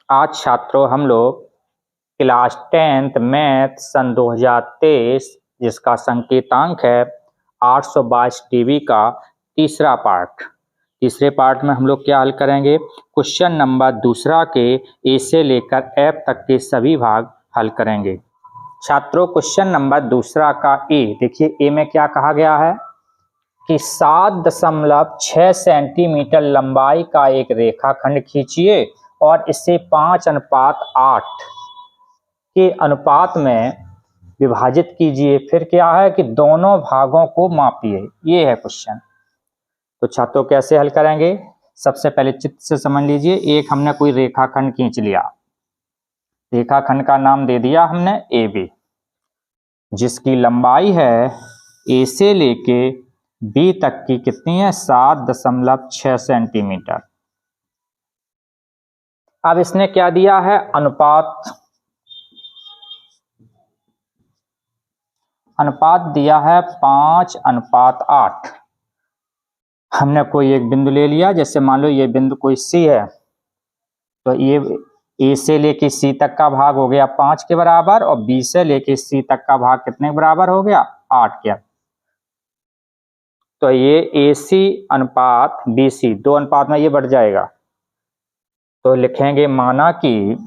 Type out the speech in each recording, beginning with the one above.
आज छात्रों हम लोग क्लास 10th मैथ सन 2023 जिसका संकेतांक है 822 DB का तीसरे पार्ट में हम लोग क्या हल करेंगे। क्वेश्चन नंबर दूसरा के ए से लेकर एफ तक के सभी भाग हल करेंगे। छात्रों क्वेश्चन नंबर दूसरा का ए देखिए, ए में क्या कहा गया है कि 7.6 सेंटीमीटर लंबाई का एक रेखाखंड खींचिए और इसे 5:8 के अनुपात में विभाजित कीजिए। फिर क्या है कि दोनों भागों को मापिए। ये है क्वेश्चन। तो छात्रों कैसे हल करेंगे, सबसे पहले चित्र से समझ लीजिए। एक हमने कोई रेखाखंड खींच लिया, रेखाखंड का नाम दे दिया हमने ए बी, जिसकी लंबाई है ए से लेके बी तक की कितनी है 7.6 सेंटीमीटर। अब इसने क्या दिया है, अनुपात दिया है 5:8। हमने कोई एक बिंदु ले लिया, जैसे मान लो ये बिंदु कोई सी है, तो ये ए से लेके सी तक का भाग हो गया 5 के बराबर और बी से लेके सी तक का भाग कितने के बराबर हो गया 8 के। तो ये ए सी अनुपात बी सी, दो अनुपात में ये बढ़ जाएगा। तो लिखेंगे माना कि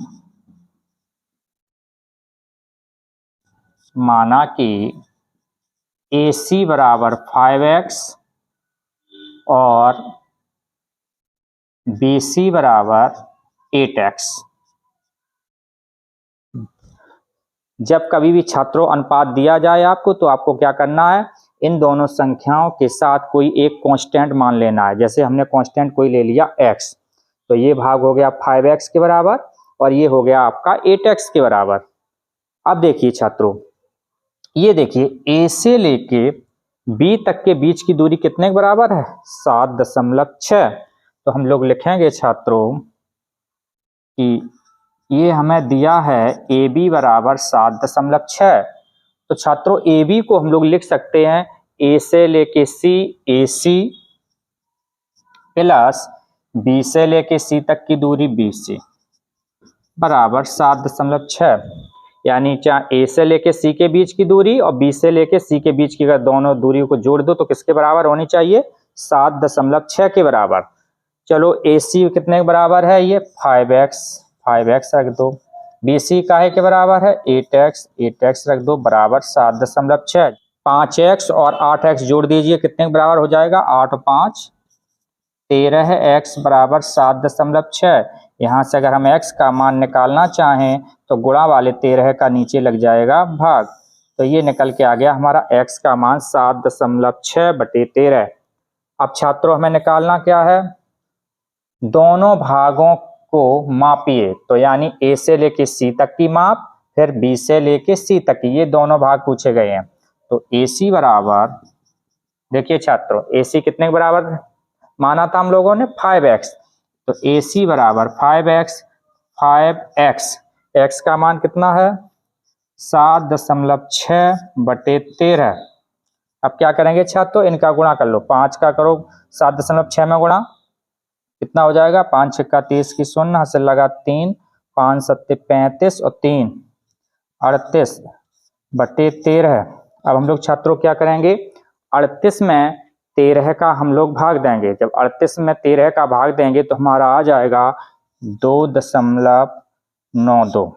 ए सी बराबर 5x और बी सी बराबर 8x। जब कभी भी छात्रों अनुपात दिया जाए आपको, तो आपको क्या करना है, इन दोनों संख्याओं के साथ कोई एक कांस्टेंट मान लेना है। जैसे हमने कांस्टेंट कोई ले लिया x, तो ये भाग हो गया 5x के बराबर और ये हो गया आपका 8x के बराबर। अब देखिए छात्रों, ये देखिए a से लेके b तक के बीच की दूरी कितने के बराबर है 7.6। तो हम लोग लिखेंगे छात्रों कि ये हमें दिया है ए बी बराबर 7.6। तो छात्रों ए बी को हम लोग लिख सकते हैं ए से लेके सी ए सी प्लस बी से लेके सी तक की दूरी बी सी बराबर 7.6। यानी चाहे ए से लेके सी के बीच की दूरी और बी से लेके सी के बीच की अगर दोनों दूरी को जोड़ दो तो किसके बराबर होनी चाहिए 7.6 के बराबर। चलो ए सी कितने के बराबर है, ये 5x रख दो। बी सी काहे के बराबर है 8x रख दो बराबर 7.6। 5x और 8x जोड़ दीजिए, कितने के बराबर हो जाएगा 8 और 5 13x बराबर 7.6। यहाँ से अगर हम x का मान निकालना चाहें तो गुणा वाले 13 का नीचे लग जाएगा भाग। तो ये निकल के आ गया हमारा x का मान 7.6/13। अब छात्रों हमें निकालना क्या है, दोनों भागों को मापिए। तो यानी a से लेके c तक की माप, फिर b से लेके c तक की, ये दोनों भाग पूछे गए हैं। तो AC बराबर, देखिए छात्रों AC कितने के बराबर माना था हम लोगों ने 5x। तो AC बराबर 5x x का मान कितना है 7.6/13। अब क्या करेंगे छात्रों, इनका गुणा कर लो, 5 का करो 7.6 में गुणा, कितना हो जाएगा 5 6 30 की 0 हासिल लगा 3 5 7 35 और 3 38/13। अब हम लोग छात्रों क्या करेंगे, 38 में 13 का हम लोग भाग देंगे। जब 38 में 13 का भाग देंगे तो हमारा आ जाएगा 2.92।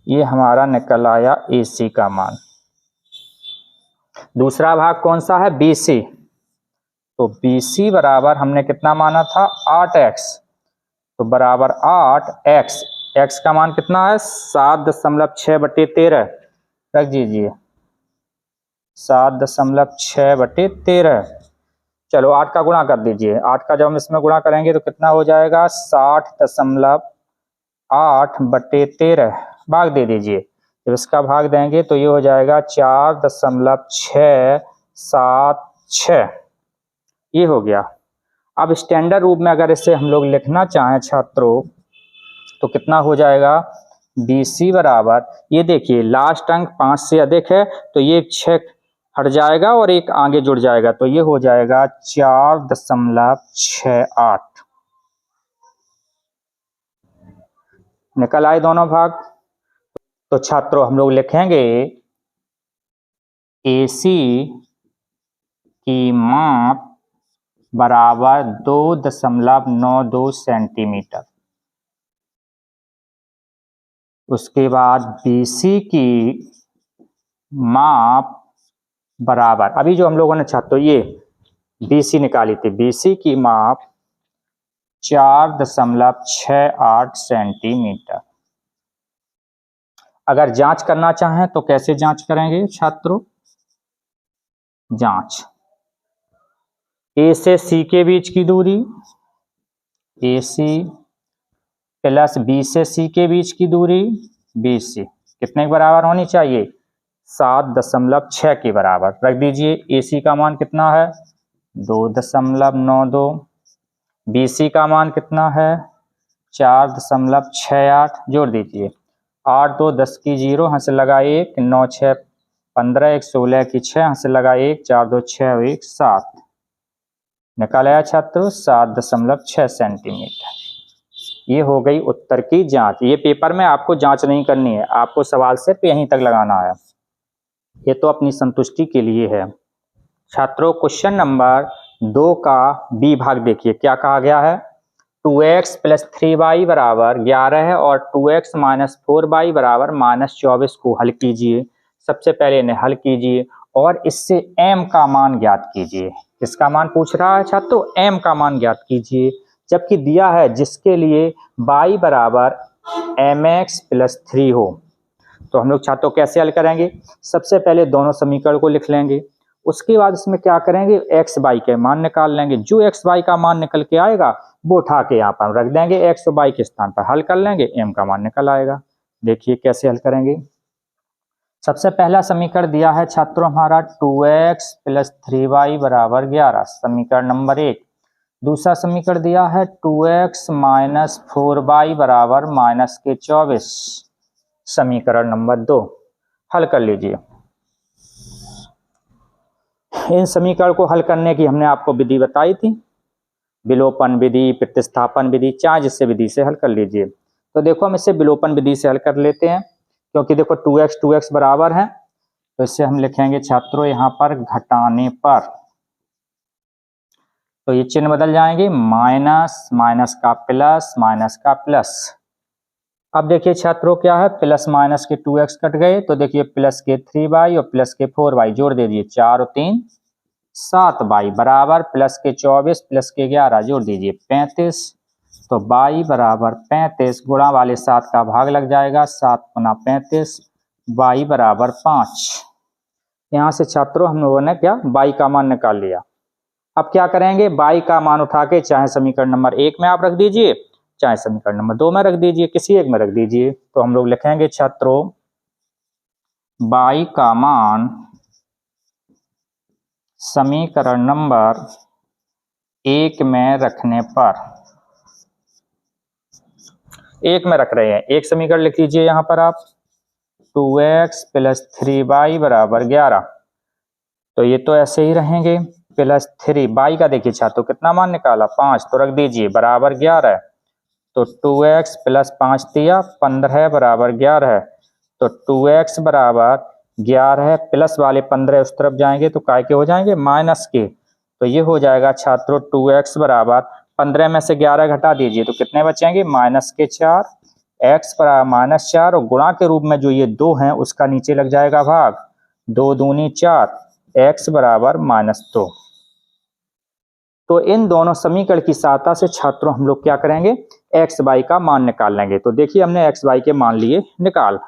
ये हमारा निकल आया AC का मान। दूसरा भाग कौन सा है BC। तो BC बराबर हमने कितना माना था 8x, तो बराबर 8x, x का मान कितना है 7.6/13 रख दीजिए 7.6/13। चलो 8 का गुणा कर दीजिए, 8 का जब हम इसमें गुणा करेंगे तो कितना हो जाएगा 60.8/13 भाग दे दीजिए। जब इसका भाग देंगे तो ये हो जाएगा 4.676, ये हो गया। अब स्टैंडर्ड रूप में अगर इसे हम लोग लिखना चाहें छात्रों तो कितना हो जाएगा BC बराबर, ये देखिए लास्ट अंक 5 से अधिक है तो ये 6 हट जाएगा और एक आगे जुड़ जाएगा, तो ये हो जाएगा 4.68। निकल आए दोनों भाग। तो छात्रों हम लोग लिखेंगे AC की माप बराबर 2.92 सेंटीमीटर। उसके बाद BC की माप बराबर, अभी जो हम लोगों ने छात्रों ये BC निकाली थी, BC की माप 4.68 सेंटीमीटर। अगर जांच करना चाहें तो कैसे जांच करेंगे छात्रों? जांच A से C के बीच की दूरी, AC प्लस B से C के बीच की दूरी, BC कितने के बराबर होनी चाहिए? 7.6 के बराबर। रख दीजिए। AC का मान कितना है? 2.92। BC का मान कितना है? 4.68। जोड़ दीजिए। 8 2 10 की 0, यहाँ से लगा 1, 9 6 15, 1 16 की 6, यहाँ से लगा 1, 4 2 6 1 7। निकाल आया छात्रों 7.6 सेंटीमीटर। ये हो गई उत्तर की जांच। ये पेपर में आपको जांच नहीं करनी है, आपको सवाल सिर्फ यहीं तक लगाना है। ये तो अपनी संतुष्टि के लिए है। छात्रों क्वेश्चन नंबर 2 का बी भाग देखिए, क्या कहा गया है? 2x प्लस 3y बराबर 11 है और 2x माइनस 4y बराबर माइनस 24 को हल कीजिए। सबसे पहले इन्हें हल कीजिए और इससे m का मान ज्ञात कीजिए। किसका मान पूछ रहा है छात्रों? m का मान ज्ञात कीजिए। जबकि दिया है जिसके लिए y बराबर mx प्लस 3 हो। तो हम लोग छात्रों कैसे हल करेंगे? सबसे पहले दोनों समीकरण को लिख लेंगे, उसके बाद इसमें क्या करेंगे? x y के मान निकाल लेंगे। जो x y का मान निकल के आएगा वो उठा के यहाँ पर रख देंगे, x और y के स्थान पर हल कर लेंगे, m का मान निकल आएगा। देखिए कैसे हल करेंगे। सबसे पहला समीकरण दिया है छात्रों हमारा 2x प्लस 3y बराबर 11, समीकरण नंबर 1। दूसरा समीकरण दिया है 2x माइनस 4y बराबर माइनस के 24, समीकरण नंबर 2। हल कर लीजिए। इन समीकरण को हल करने की हमने आपको विधि बताई थी, विलोपन विधि, प्रतिस्थापन विधि, चाहे जिससे विधि से हल कर लीजिए। तो देखो हम इसे विलोपन विधि से हल कर लेते हैं, क्योंकि देखो 2x बराबर है, तो इससे हम लिखेंगे छात्रों यहाँ पर घटाने पर, तो ये चिन्ह बदल जाएंगे, माइनस माइनस का प्लस, माइनस का प्लस। अब देखिए छात्रों क्या है, प्लस माइनस के 2x कट गए, तो देखिए प्लस के 3y और प्लस के 4y जोड़ दे दिए, 4 और 3 7y बराबर प्लस के 24 प्लस के 11 जोड़ दीजिए 35। तो y बराबर 35 गुणा वाले 7 का भाग लग जाएगा, 7 गुना 35, y बराबर 5। यहाँ से छात्रों हम लोगों ने क्या y का मान निकाल लिया। अब क्या करेंगे? y का मान उठा के चाहे समीकरण नंबर 1 में आप रख दीजिए, चाहे समीकरण नंबर 2 में रख दीजिए, किसी एक में रख दीजिए। तो हम लोग लिखेंगे छात्रों y का मान समीकरण नंबर 1 में रखने पर, 1 में रख रहे हैं, एक समीकरण लिख लीजिए यहाँ पर आप, 2x प्लस 3y बराबर 11। तो ये तो ऐसे ही रहेंगे, प्लस 3 y का देखिए छात्रों कितना मान निकाला, 5, तो रख दीजिए बराबर 11। तो 2x प्लस 5 दिया 15 बराबर 11। तो 2x बराबर 11 प्लस वाले 15 उस तरफ जाएंगे तो काय के हो जाएंगे, माइनस के। तो ये हो जाएगा छात्रों 2x बराबर 15 में से 11 घटा दीजिए तो कितने बचेंगे, माइनस के 4। x बराबर माइनस 4 और गुणा के रूप में जो ये 2 है उसका नीचे लग जाएगा भाग, 2 दूनी 4, x बराबर -2। तो इन दोनों समीकरण की सहायता से छात्रों हम लोग क्या करेंगे, एक्स वाई का मान निकाल लेंगे। तो देखिए हमने एक्स वाई के मान लिए निकाल।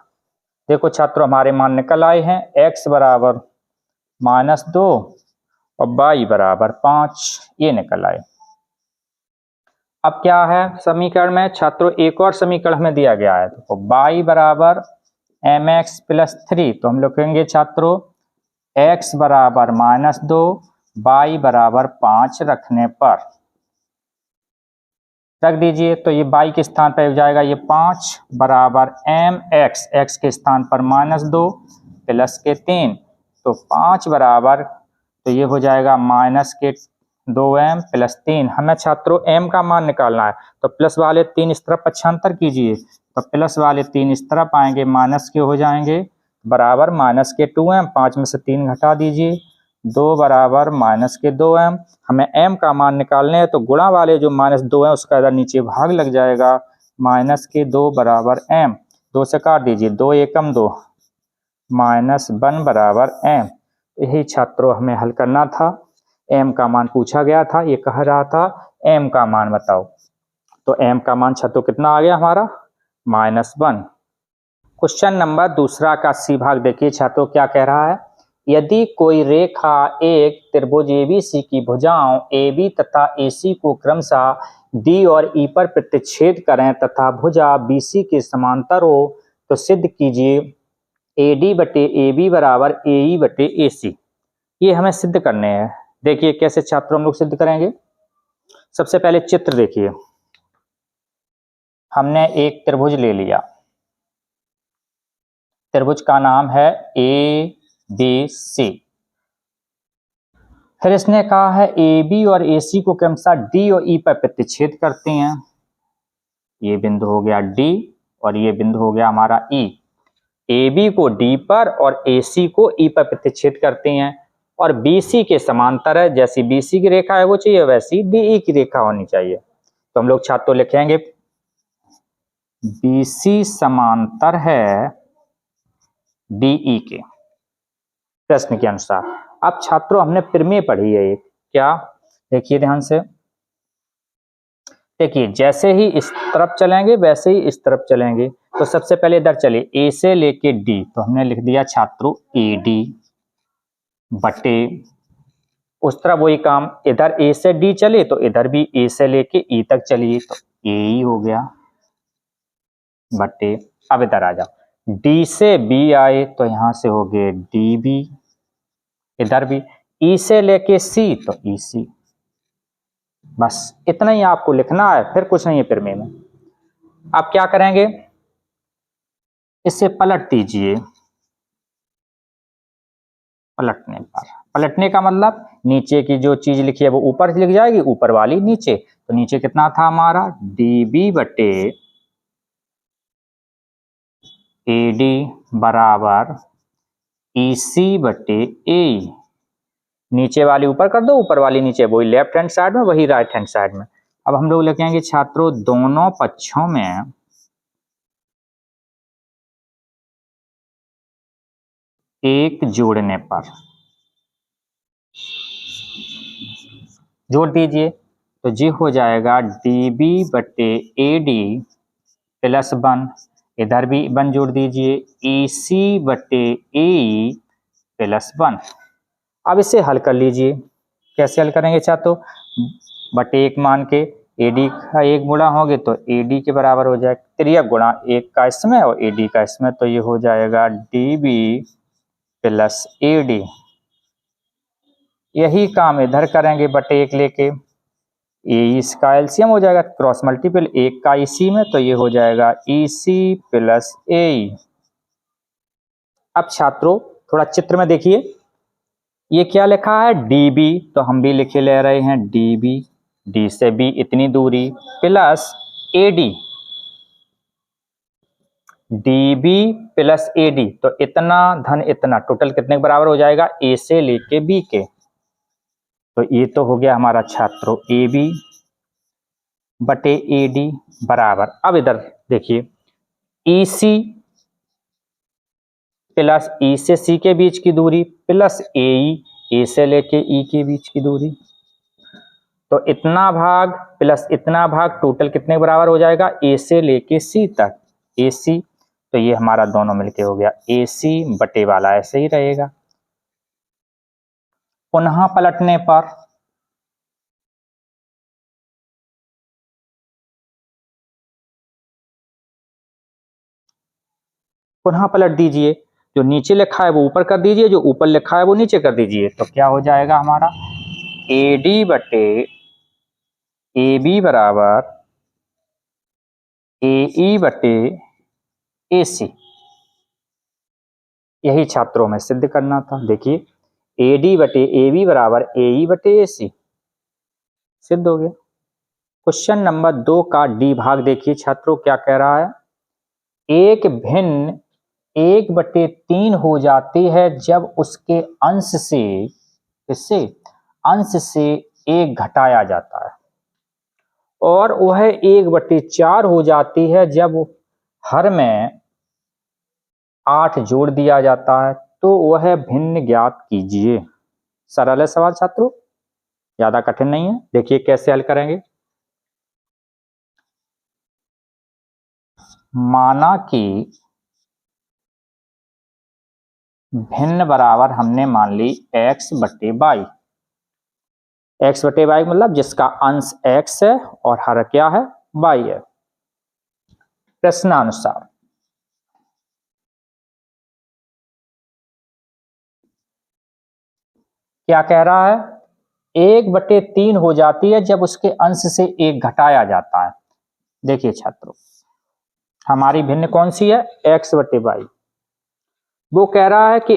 देखो छात्रों हमारे मान निकल आए हैं, एक्स बराबर -2 और वाई बराबर 5, ये निकल आए। अब क्या है समीकरण में छात्रों, एक और समीकरण हमें दिया गया है, तो वाई बराबर mx प्लस 3। तो हम लिखेंगे छात्रों x बराबर -2, y बराबर 5 रखने पर, रख दीजिए। तो ये y के स्थान पर हो जाएगा ये 5 बराबर mx, x के स्थान पर -2 प्लस के 3, तो 5 बराबर, तो ये हो जाएगा माइनस के 2m प्लस 3। हमें छात्रों m का मान निकालना है, तो प्लस वाले 3 इस तरफ पक्षांतर कीजिए, तो प्लस वाले 3 इस तरफ आएंगे, माइनस के हो जाएंगे, बराबर माइनस के 2m, 5 में से 3 घटा दीजिए, 2 बराबर माइनस के 2m। हमें m का मान निकालने हैं, तो गुणा वाले जो माइनस 2 है उसका इधर नीचे भाग लग जाएगा, माइनस के 2 बराबर m, 2 से काट दीजिए, 2 एकम 2, माइनस 1 बराबर m। यही छात्रों हमें हल करना था, m का मान पूछा गया था, ये कह रहा था m का मान बताओ, तो m का मान छात्रों कितना आ गया हमारा, -1। क्वेश्चन नंबर दूसरा का सी भाग देखिए छात्रों क्या कह रहा है, यदि कोई रेखा एक त्रिभुज एबीसी की भुजाओं AB तथा AC को क्रमशः D और E पर प्रतिच्छेद करें तथा भुजा BC के समांतर हो, तो सिद्ध कीजिए AD बटे AB बराबर AE बटे AC। ये हमें सिद्ध करने हैं। देखिए कैसे छात्रों हम लोग सिद्ध करेंगे। सबसे पहले चित्र देखिए, हमने एक त्रिभुज ले लिया, त्रिभुज का नाम है ABC। फिर इसने कहा है AB और AC को क्रमशः D और E पर प्रतिच्छेद करते हैं। ये बिंदु हो गया D और ये बिंदु हो गया हमारा E। AB को D पर और AC को E पर प्रतिच्छेद करते हैं और BC के समांतर है, जैसी BC की रेखा है वो चाहिए वैसी DE की रेखा होनी चाहिए। तो हम लोग छात्रों लिखेंगे BC समांतर है DE के, प्रश्न के अनुसार। अब छात्रों हमने प्रमेय पढ़ी है एक, क्या देखिए ध्यान से, देखिए जैसे ही इस तरफ चलेंगे वैसे ही इस तरफ चलेंगे। तो सबसे पहले इधर चलिए, A से लेके D, तो हमने लिख दिया छात्रों AD बटे, उस तरफ वही काम, इधर A से D चले तो इधर भी A से लेके E तक चलिए, तो AE हो गया बटे। अब इधर आ जाओ, D से B आए तो यहां से हो गए DB, इधर भी E से लेके C तो EC। बस इतना ही आपको लिखना है, फिर कुछ नहीं है प्रमेय में। आप क्या करेंगे, इसे पलट दीजिए, पलटने पर, पलटने का मतलब नीचे की जो चीज लिखी है वो ऊपर लिख जाएगी, ऊपर वाली नीचे। तो नीचे कितना था हमारा DB बटे AD बराबर EC बटे AE। नीचे वाली ऊपर कर दो, ऊपर वाली नीचे, वही लेफ्ट हैंड साइड में वही राइट हैंड साइड में। अब हम लोग लिखेंगे छात्रों दोनों पक्षों में एक जोड़ने पर, जोड़ दीजिए, तो जी हो जाएगा DB बटे AD प्लस 1, इधर भी 1 जोड़ दीजिए, EC बटे AE प्लस 1। अब इसे हल कर लीजिए, कैसे हल करेंगे छात्रों, बटे 1 मान के AD का 1 गुणा होगे तो AD के बराबर हो जाएगा, त्रियक गुणा 1 का इसमें और AD का इसमें, तो ये हो जाएगा DB प्लस AD। यही काम इधर करेंगे, बटे 1 लेके AE इसका एलसीएम हो जाएगा, क्रॉस मल्टीपल 1 का EC में, तो ये हो जाएगा EC प्लस AE। अब छात्रों थोड़ा चित्र में देखिए, ये क्या लिखा है DB, तो हम भी लिखे ले रहे हैं DB, D से B इतनी दूरी, plus AD, DB plus AD, तो इतना धन इतना, टोटल कितने के बराबर हो जाएगा, A से लेके B के। तो ये तो हो गया हमारा छात्रों AB बटे AD बराबर, अब इधर देखिए EC प्लस E से C के बीच की दूरी प्लस AE, A से लेके E के बीच की दूरी, तो इतना भाग प्लस इतना भाग टोटल कितने बराबर हो जाएगा, A से लेके C तक AC। तो ये हमारा दोनों मिलके हो गया AC बटे वाला ऐसे ही रहेगा। पुनः पलटने पर पुनः पलट दीजिए, जो नीचे लिखा है वो ऊपर कर दीजिए, जो ऊपर लिखा है वो नीचे कर दीजिए, तो क्या हो जाएगा हमारा AD बटे AB बराबर AE बटे AC। यही छात्रों में सिद्ध करना था। देखिए AD बटे AB बराबर AE बटे AC। सिद्ध हो गया। क्वेश्चन नंबर 2 का डी भाग देखिए छात्रों, क्या कह रहा है। एक भिन्न 1/3 हो जाती है जब उसके अंश से, इससे अंश से 1 घटाया जाता है, और वह 1/4 हो जाती है जब हर में 8 जोड़ दिया जाता है, तो वह भिन्न ज्ञात कीजिए। सरल है सवाल छात्रों, ज्यादा कठिन नहीं है। देखिए कैसे हल करेंगे। माना कि भिन्न बराबर हमने मान ली x/y। x/y मतलब जिसका अंश x है और हर क्या है, y है। प्रश्नानुसार क्या कह रहा है, 1/3 हो जाती है जब उसके अंश से 1 घटाया जाता है। देखिए छात्रों, हमारी भिन्न कौन सी है, x/y। वो कह रहा है कि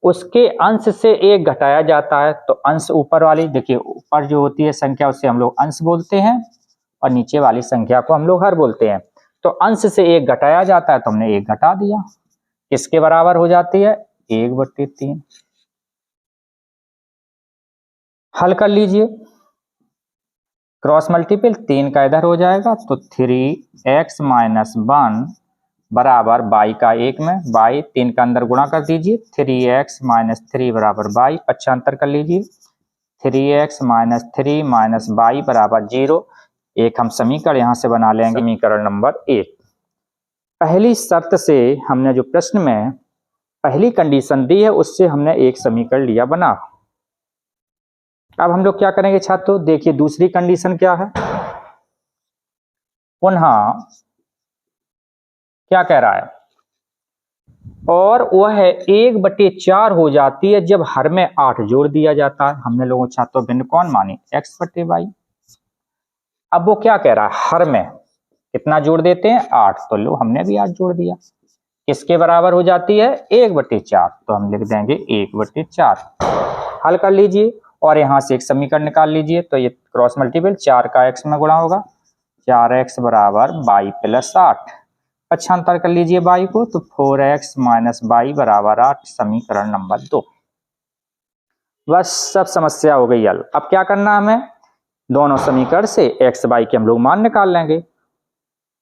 उसके अंश से 1 घटाया जाता है, तो अंश ऊपर वाली, देखिए ऊपर जो होती है संख्या उसे हम लोग अंश बोलते हैं, और नीचे वाली संख्या को हम लोग हर बोलते हैं। तो अंश से 1 घटाया जाता है, तो हमने 1 घटा दिया, किसके बराबर हो जाती है, 1/3। हल कर लीजिए, क्रॉस मल्टीपल 3 का इधर हो जाएगा, तो 3x - 1 बराबर y का 1 में, y 3 का अंदर गुणा कर दीजिए, 3x - 3 बराबर y, पक्षांतर कर लीजिए, 3x - 3 - y बराबर 0। एक हम समीकरण यहां से बना लेंगे, समीकरण नंबर 1। पहली शर्त से हमने जो प्रश्न में पहली कंडीशन दी है उससे हमने एक समीकरण लिया बना। अब हम लोग क्या करेंगे छात्रों, देखिए दूसरी कंडीशन क्या है। पुनः क्या कह रहा है, और वह 1/4 हो जाती है जब हर में 8 जोड़ दिया जाता है। हमने लोगों छात्रों भिन्न कौन मानी, x/y। अब वो क्या कह रहा है, हर में कितना जोड़ देते हैं, 8, तो लो हमने भी 8 जोड़ दिया, किसके बराबर हो जाती है, 1/4, तो हम लिख देंगे 1/4। हल कर लीजिए और यहां से एक समीकरण निकाल लीजिए, तो ये क्रॉस मल्टीपल 4 का x में गुणा होगा, 4x बराबर y + 8। पक्षांतर कर लीजिए y को, तो 4x - y बराबर 8, समीकरण नंबर 2। बस सब समस्या हो गई हल। अब क्या करना हमें, दोनों समीकरण से x y के हम लोग मान निकाल लेंगे,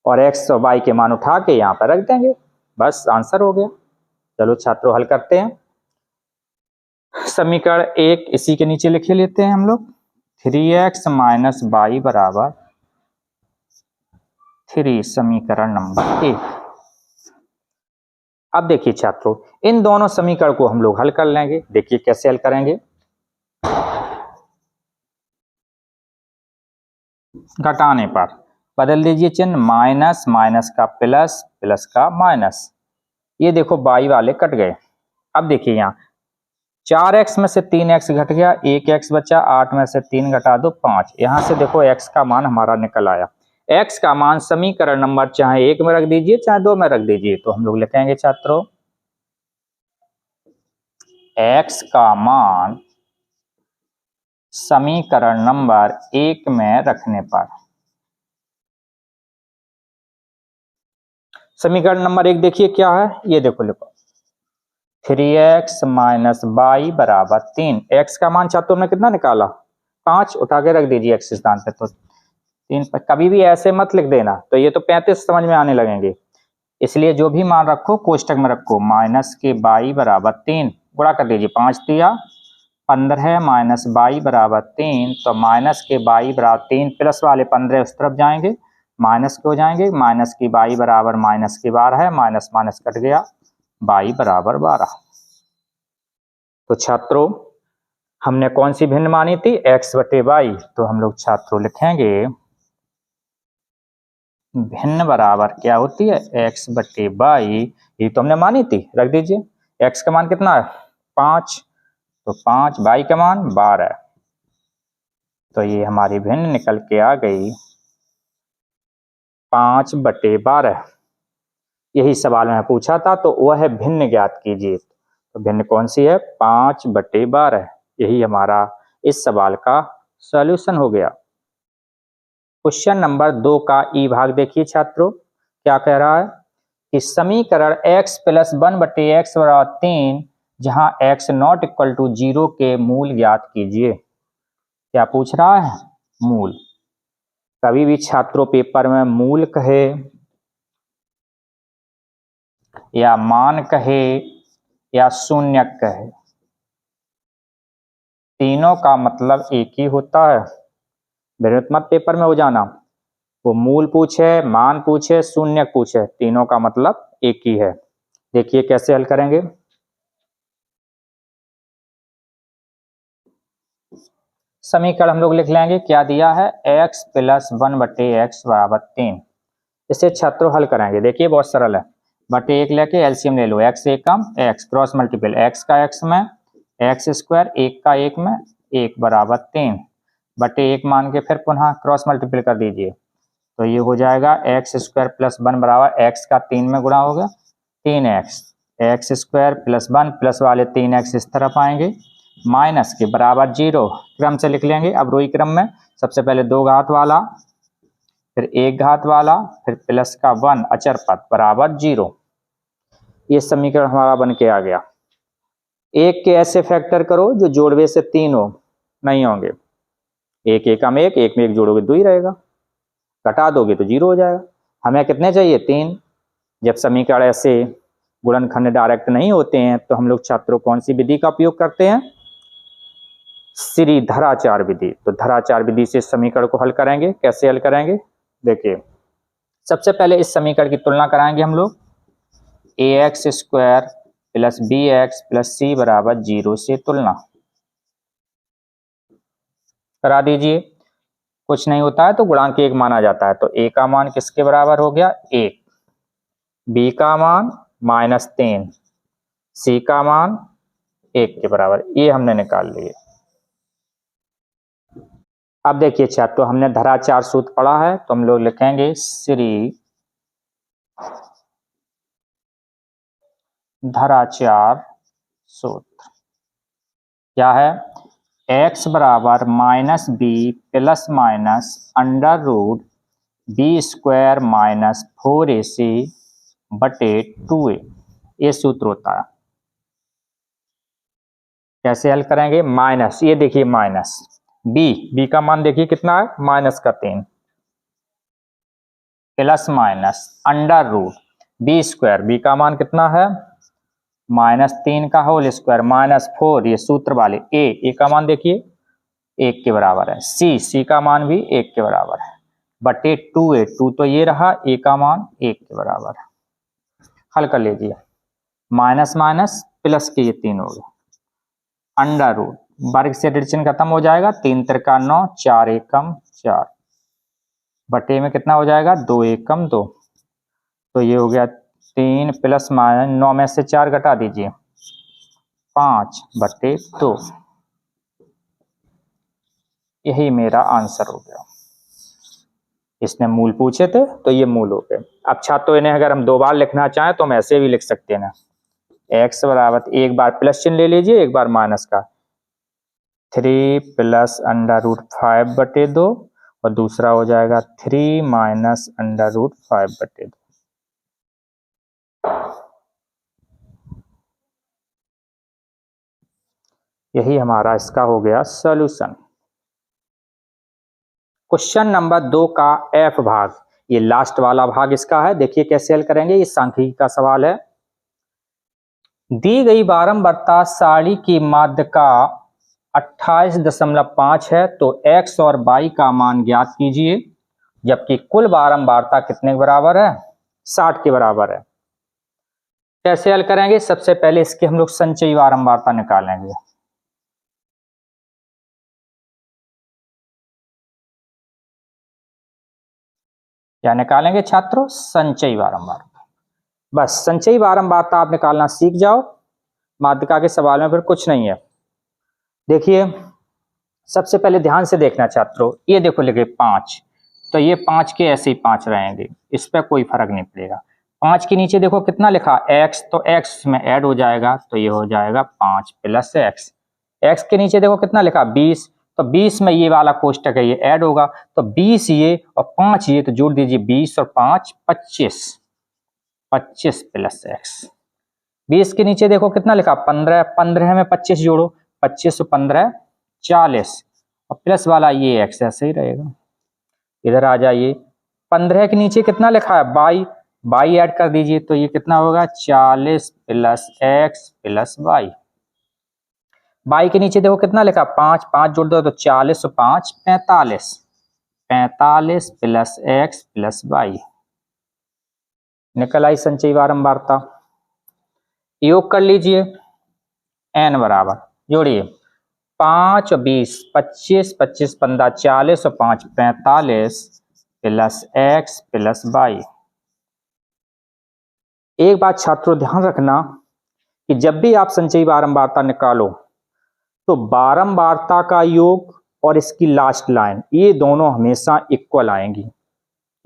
और x और y के मान उठा के यहाँ पर रख देंगे, बस आंसर हो गया। चलो छात्रों हल करते हैं। समीकरण 1 इसी के नीचे लिखे लेते हैं हम लोग, 3x - y बराबर 3, समीकरण नंबर 1। अब देखिए छात्रों, इन दोनों समीकरण को हम लोग हल कर लेंगे। देखिए कैसे हल करेंगे। घटाने पर बदल दीजिए चिन्ह, माइनस माइनस का प्लस, प्लस का माइनस। ये देखो बाई वाले कट गए। अब देखिए यहाँ 4x में से 3x घट गया, 1x बचा, 8 में से 3 घटा दो 5। यहां से देखो x का मान हमारा निकल आया। x का मान समीकरण नंबर चाहे 1 में रख दीजिए चाहे 2 में रख दीजिए, तो हम लोग लिखेंगे छात्रों x का मान समीकरण नंबर 1 में रखने पर, समीकरण नंबर 1 देखिए क्या है, ये देखो लिखो 3x - y बराबर 3। x का मान छात्रों ने कितना निकाला, 5, उठा के रख दीजिए x स्थान पे, तो 3 पर। कभी भी ऐसे मत लिख देना, तो ये तो 35 समझ में आने लगेंगे, इसलिए जो भी मान रखो कोष्टक में रखो। माइनस के y बराबर 3, गुणा कर दीजिए, 5 दिया 15 है, माइनस y बराबर 3, तो माइनस के y बराबर 3, प्लस वाले 15 उस तरफ जाएंगे, माइनस के हो जाएंगे, माइनस की y बराबर माइनस के 12 है, माइनस माइनस कट गया, y बराबर 12। तो छात्रों हमने कौन सी भिन्न मानी थी, x/y। तो हम लोग छात्रों लिखेंगे भिन्न बराबर क्या होती है, x/y। ये तो हमने मानी थी, रख दीजिए। x का मान कितना है, 5, तो 5, y का मान 12, तो ये हमारी भिन्न निकल के आ गई 5/12। यही सवाल में पूछा था, तो वह भिन्न ज्ञात कीजिए। तो भिन्न कौन सी है, 5/12। यही हमारा इस सवाल का सॉल्यूशन हो गया। क्वेश्चन नंबर 2 का ई भाग देखिए छात्रों, क्या कह रहा है कि समीकरण x प्लस 1/x बराबर 3 जहां x नॉट इक्वल टू 0 के मूल ज्ञात कीजिए। क्या पूछ रहा है? मूल। कभी भी छात्रों पेपर में मूल कहे या मान कहे या शून्य कहे, तीनों का मतलब एक ही होता है। भ्रमित मत पेपर में हो जाना, वो मूल पूछे, मान पूछे, शून्य पूछे, तीनों का मतलब एक ही है। देखिए कैसे हल करेंगे। समीकरण हम लोग लिख लेंगे, क्या दिया है, x प्लस 1/x बराबर 3। इसे छात्रों हल करेंगे। देखिए बहुत सरल है, बटे 1 लेके एलसीएम ले लो, x एकम x क्रॉस मल्टीपल x का x में x स्क्वायर, 1 का 1 में 1 बराबर 3 बटे 1 मान के फिर पुनः क्रॉस मल्टीपल कर दीजिए, तो ये हो जाएगा x स्क्वायर प्लस 1 बराबर x का 3 में गुणा होगा 3x, x square plus 1 plus वाले 3x इस तरफ आएंगे, माइनस के बराबर 0 क्रम से लिख लेंगे। अब रोई क्रम में सबसे पहले 2 घात वाला, फिर 1 घात वाला, फिर प्लस का 1 अचर पद बराबर 0। ये समीकरण हमारा बन के आ गया। एक के ऐसे फैक्टर करो जो जोड़वे से 3 हो, नहीं होंगे। एक एकम 1, एक में 1 जोड़ोगे 2 ही रहेगा, घटा दोगे तो 0 हो जाएगा। हमें कितने चाहिए? 3। जब समीकरण ऐसे गुणनखंड डायरेक्ट नहीं होते हैं तो हम लोग छात्रों कौन सी विधि का उपयोग करते हैं? श्रीधराचार्य विधि। तो धराचार विधि से समीकरण को हल करेंगे। कैसे हल करेंगे? देखिए सबसे पहले इस समीकरण की तुलना कराएंगे हम लोग, ax square plus bx plus c बराबर 0 से तुलना करा दीजिए। कुछ नहीं होता है तो गुणांक 1 माना जाता है, तो a का मान किसके बराबर हो गया? 1, b का मान -3, c का मान 1 के बराबर, ये हमने निकाल लिए। अब देखिए छात्रों, हमने धराचार सूत्र पढ़ा है तो हम लोग लिखेंगे श्री धराचार सूत्र। क्या है? x बराबर -b plus minus under root b square minus 4ac बटे 2a, ये सूत्र होता है। कैसे हल करेंगे? माइनस, ये देखिए माइनस b का मान देखिए कितना है, -3 plus minus under root b square, b का मान कितना है, -3 का होल स्क्वायर -4, ये सूत्र वाले a का मान देखिए 1 के बराबर है, c का मान भी 1 के बराबर है, बटे 2a, 2 तो ये रहा, a का मान 1 के बराबर है। हल कर लीजिए, माइनस माइनस प्लस के ये 3 हो गए, अंडर रूट वर्ग से ऋण चिन्ह खत्म हो जाएगा, 3 त्रिका 9, 4 एकम 4 बटे में कितना हो जाएगा, 2 एकम 2, तो ये हो गया 3 प्लस माइनस 9 में से 4 घटा दीजिए, 5 बटे 2, यही मेरा आंसर हो गया। इसने मूल पूछे थे तो ये मूल हो गए। अब छात्रों इन्हें अगर हम 2 बार लिखना चाहें तो हम ऐसे भी लिख सकते हैं ना, x बराबर, एक बार प्लस चिन्ह ले लीजिए, एक बार माइनस का, 3 प्लस अंडर रूट 5 बटे 2 और दूसरा हो जाएगा 3 माइनस अंडर रूट 5 बटे 2। यही हमारा इसका हो गया सॉल्यूशन। क्वेश्चन नंबर 2 का एफ भाग, ये लास्ट वाला भाग इसका है। देखिए कैसे हल करेंगे, ये सांख्यिकी का सवाल है। दी गई बारंबारता सारणी की माध्य का 28.5 है, तो x और y का मान ज्ञात कीजिए, जबकि कुल बारंबारता कितने के बराबर है, 60 के बराबर है। कैसे हल करेंगे? सबसे पहले इसके हम लोग संचयी बारंबारता निकालेंगे। क्या निकालेंगे छात्रों? संचयी बारंबारता। बस संचयी बारंबारता आप निकालना सीख जाओ, माध्यिका के सवाल में फिर कुछ नहीं है। देखिए सबसे पहले ध्यान से देखना छात्रों, ये देखो लिखे 5, तो ये 5 के ऐसे ही 5 रहेंगे, इस पर कोई फर्क नहीं पड़ेगा। 5 के नीचे देखो कितना लिखा, x, तो x में ऐड हो जाएगा, तो ये हो जाएगा 5 प्लस x। x के नीचे देखो कितना लिखा, 20, तो 20 में ये वाला कोष्टक है ये ऐड होगा, तो 20 ये और 5 ये, तो जोड़ दीजिए 20 और 5 25, 25 प्लस एक्स। 20 के नीचे देखो कितना लिखा 15, 15 में 25 जोड़ो, 25 और 15 40, और प्लस वाला ये एक्स ऐसे ही रहेगा। इधर आ जाइए, 15 के नीचे कितना लिखा है बाई, बाई ऐड कर दीजिए, तो ये कितना होगा 40 plus x plus y. By के नीचे देखो कितना लिखा 5, 5 जोड़ दो तो 40 और 5 45, 45 प्लस एक्स प्लस वाई। निकल आई संचयी बारंबारता। योग कर लीजिए, एन बराबर जोड़िए 5 और 20 25, 25 15 40 और 5 45 प्लस एक्स प्लस वाई। एक बात छात्रों ध्यान रखना कि जब भी आप संचयी बारंबारता निकालो तो बारंबारता का योग और इसकी लास्ट लाइन ये दोनों हमेशा इक्वल आएंगी,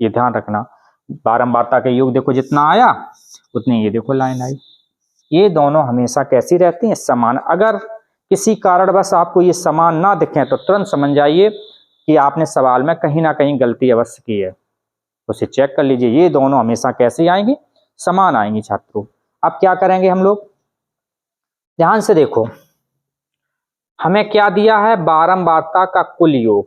ये ध्यान रखना। बारंबारता के योग देखो जितना आया उतनी ये देखो लाइन आई, ये दोनों हमेशा कैसी रहती हैं समान। अगर किसी कारणवश आपको ये समान ना दिखें तो तुरंत समझ जाइए कि आपने सवाल में कहीं ना कहीं गलती अवश्य की है, उसे चेक कर लीजिए। ये दोनों हमेशा कैसी आएंगी समान आएंगी छात्रों। अब क्या करेंगे हम लोग, ध्यान से देखो, हमें क्या दिया है बारंबारता का कुल योग,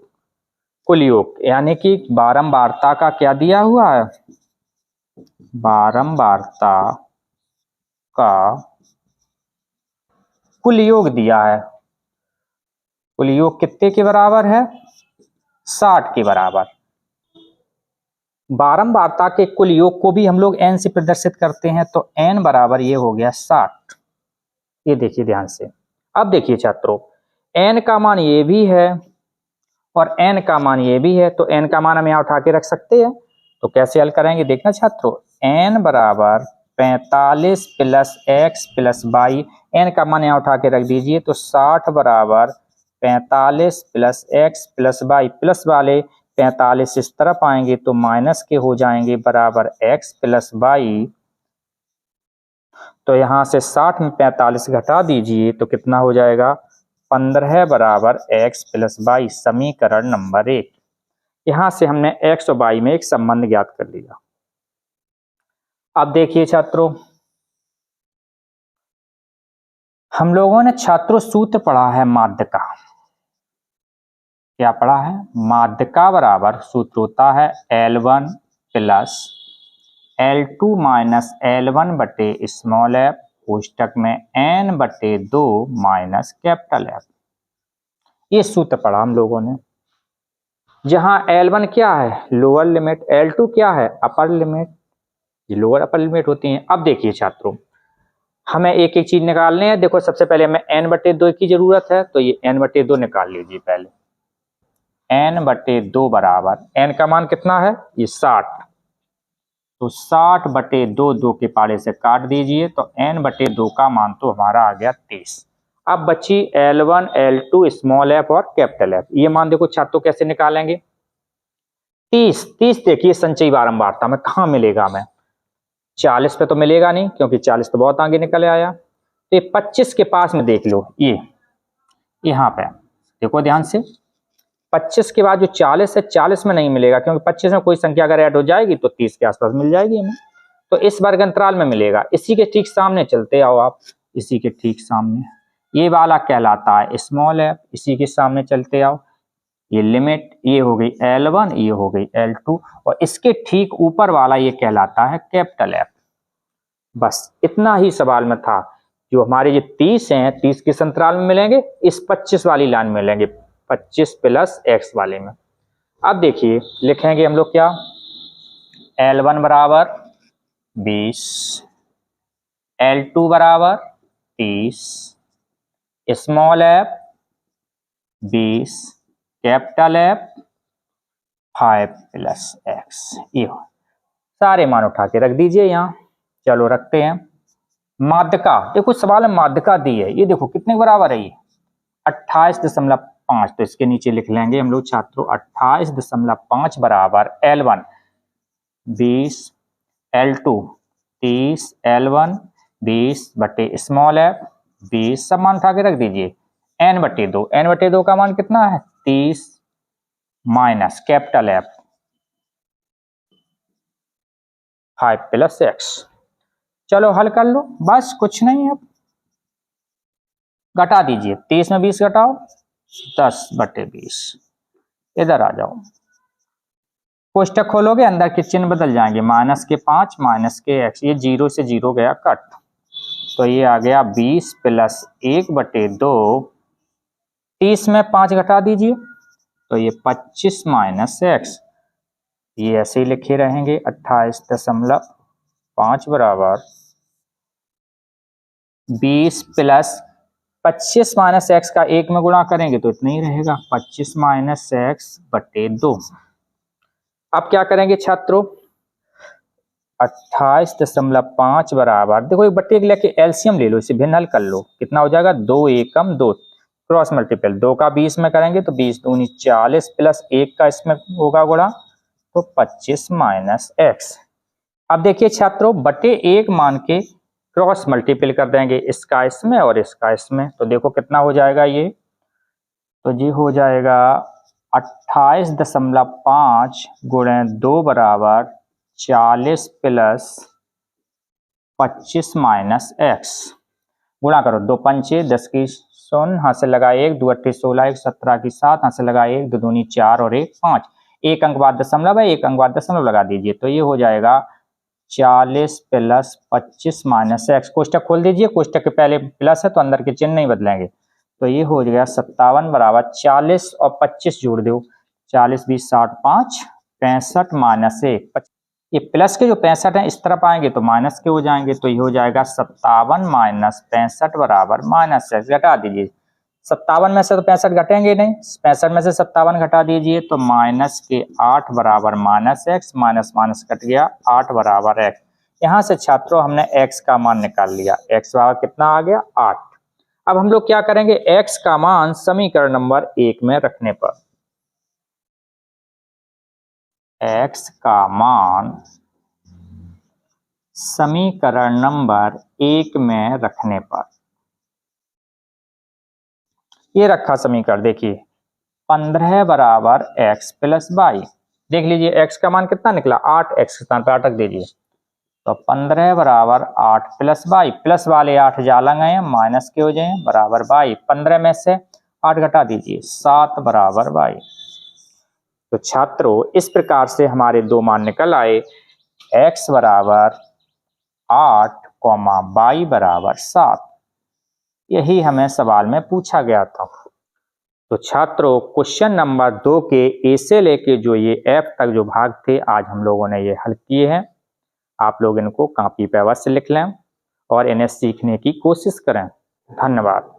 कुल योग यानी कि बारंबारता का क्या दिया हुआ है, बारंबारता का कुल योग दिया है। कुल योग कितने के बराबर है 60 के बराबर। बारंबारता के कुल योग को भी हम लोग n से प्रदर्शित करते हैं, तो n बराबर ये हो गया 60। ये देखिए ध्यान से। अब देखिए छात्रों, n का मान ये भी है और n का मान ये भी है, तो n का मान हम यहाँ उठा के रख सकते हैं। तो कैसे हल करेंगे देखना छात्रों, n बराबर 45 plus x plus y, n का मान यहाँ उठा के रख दीजिए, तो 60 बराबर 45 plus x plus y, plus वाले 45 इस तरफ आएंगे तो माइनस के हो जाएंगे बराबर एक्स प्लस वाई। तो यहाँ से 60 में 45 घटा दीजिए तो कितना हो जाएगा 15 बराबर एक्स प्लस वाई, समीकरण नंबर 1। यहां से हमने एक्स और वाई में एक संबंध ज्ञात कर लिया। अब देखिए छात्रों, हम लोगों ने छात्रों सूत्र पढ़ा है माध्य का। क्या पढ़ा है, माध्य का बराबर सूत्र होता है L1 plus L2 minus L1 बटे स्मॉल एफ कोष्टक में n बटे 2 माइनस कैपिटल एफ। ये सूत्र पढ़ा हम लोगों ने, जहां L1 क्या है लोअर लिमिट, L2 क्या है अपर लिमिट, ये लोअर अपर लिमिट होती हैं। अब देखिए छात्रों, हमें एक एक चीज निकालने हैं। देखो सबसे पहले हमें n बटे 2 की जरूरत है, तो ये n बटे 2 निकाल लीजिए पहले। n बटे 2 बराबर n का मान कितना है ये 60, तो 60 बटे 2 2 के पारे से काट दीजिए, तो n बटे 2 का मान तो हमारा आ गया 30। अब बची L1 L2 स्मॉल एफ और कैपिटल एफ। ये मान देखो छात्रों कैसे निकालेंगे, 30 30 देखिए संचयी बारंबारता में कहाँ मिलेगा हमें, 40 पे तो मिलेगा नहीं क्योंकि 40 तो बहुत आगे निकल आया। तो ये 25 के पास में देख लो, ये यहाँ पे देखो ध्यान से, 25 के बाद जो 40 है 40 में नहीं मिलेगा क्योंकि 25 में कोई संख्या अगर ऐड हो जाएगी तो 30 के आसपास मिल जाएगी हमें, तो इस वर्ग अंतराल में मिलेगा। इसी के ठीक सामने चलते आओ आप, इसी के ठीक सामने ये वाला कहलाता है स्मॉल एफ, इसी के सामने चलते आओ, ये लिमिट ये हो गई L1 ये हो गई L2 और इसके ठीक ऊपर वाला ये कहलाता है कैपिटल एफ। बस इतना ही सवाल में था। जो हमारे ये 30 हैं 30 किस अंतराल में मिलेंगे, इस 25 वाली लाइन में मिलेंगे, 25 प्लस एक्स वाले में। अब देखिए लिखेंगे हम लोग क्या, L1 बराबर 20, L2 बराबर 30, small F 20, capital F 5 plus x. ये सारे मान उठा के रख दीजिए यहाँ। चलो रखते हैं माध्यका, देखो सवाल में माध्यका दी है, ये देखो कितने बराबर है ये 28.5, तो इसके नीचे लिख लेंगे हम लोग छात्रों 28.5 बराबर L1 20, L2 30, L1 20 बटे स्मॉल एफ 20, सब मान उठा के रख दीजिए। n/2, n/2 का मान कितना है 30 माइनस कैपिटल F 5 + x। चलो हल कर लो, बस कुछ नहीं। अब घटा दीजिए, 30 में 20 घटाओ 10/20। इधर आ जाओ, कोष्टक खोलोगे अंदर के चिन्ह बदल जाएंगे, -5 - x, ये 0 से 0 गया कट, तो ये आ गया 20 + 1/2। 30 में 5 घटा दीजिए तो ये 25 - x, ये ऐसे ही लिखे रहेंगे 28.5 बराबर 20 + 25 - x का 1 में गुणा करेंगे तो इतना ही रहेगा 25 - x/2। अब क्या करेंगे छात्रों, 28.5 बराबर, देखो एक बट्टे लेके एलसीएम ले लो, इसे भिन्न हल कर लो, कितना हो जाएगा 2 एकम 2, क्रॉस मल्टीपल 2 का 20 में करेंगे तो 20 दूनी 40 + 1 का इसमें होगा गुणा तो 25 - x। अब देखिए छात्रों, बटे 1 मान के क्रॉस मल्टीपल कर देंगे, इसका इसमें और इसका इसमें, तो देखो कितना हो जाएगा ये, तो जी हो जाएगा 28.5 × 2 बराबर 40 + 25 - x। गुणा करो, 2 पंचे 10 की 0, हाथ से लगा 1, 2 अट्ठे 16, 1 17 की 7, हाथ से लगा 1, 2 दूनी 4 और 1 5, एक अंक बाद दशमलव है, एक अंक बाद दशमलव लगा दीजिए, तो ये हो जाएगा 40 + 25 - x। कोष्टक खोल दीजिए, कोष्टक के पहले प्लस है तो अंदर के चिन्ह नहीं बदलेंगे, तो ये हो गया 57 बराबर 40 और 25 जोड़ दो, 40 × 20 = 60, 5 65 - 1, ये प्लस के जो 65 हैं इस तरफ आएंगे तो माइनस के हो जाएंगे, तो ये हो जाएगा 57 - 65 बराबर -x। घटा दीजिए, 57 में से तो 65 घटेंगे नहीं, 65 में से 57 घटा दीजिए तो -8 बराबर -x, माइनस माइनस कट गया 8 बराबर x। यहाँ से छात्रों हमने x का मान निकाल लिया, x बराबर कितना आ गया 8। अब हम लोग क्या करेंगे, x का मान समीकरण नंबर 1 में रखने पर, x का मान समीकरण नंबर 1 में रखने पर, ये रखा समीकरण, देखिए 15 बराबर x + y। देख लीजिए x का मान कितना निकला 8, x के स्थान पर 8 रख दीजिए, तो 15 बराबर 8 + y, प्लस वाले 8 जाला गए माइनस के हो जाए बराबर y, 15 में से 8 घटा दीजिए 7 बराबर y। तो छात्रों इस प्रकार से हमारे दो मान निकल आए, x बराबर 8, y बराबर 7। यही हमें सवाल में पूछा गया था। तो छात्रों क्वेश्चन नंबर 2 के ए से लेके जो ये F तक जो भाग थे आज हम लोगों ने ये हल किए हैं। आप लोग इनको कॉपी पे अवश्य लिख लें और इन्हें सीखने की कोशिश करें। धन्यवाद।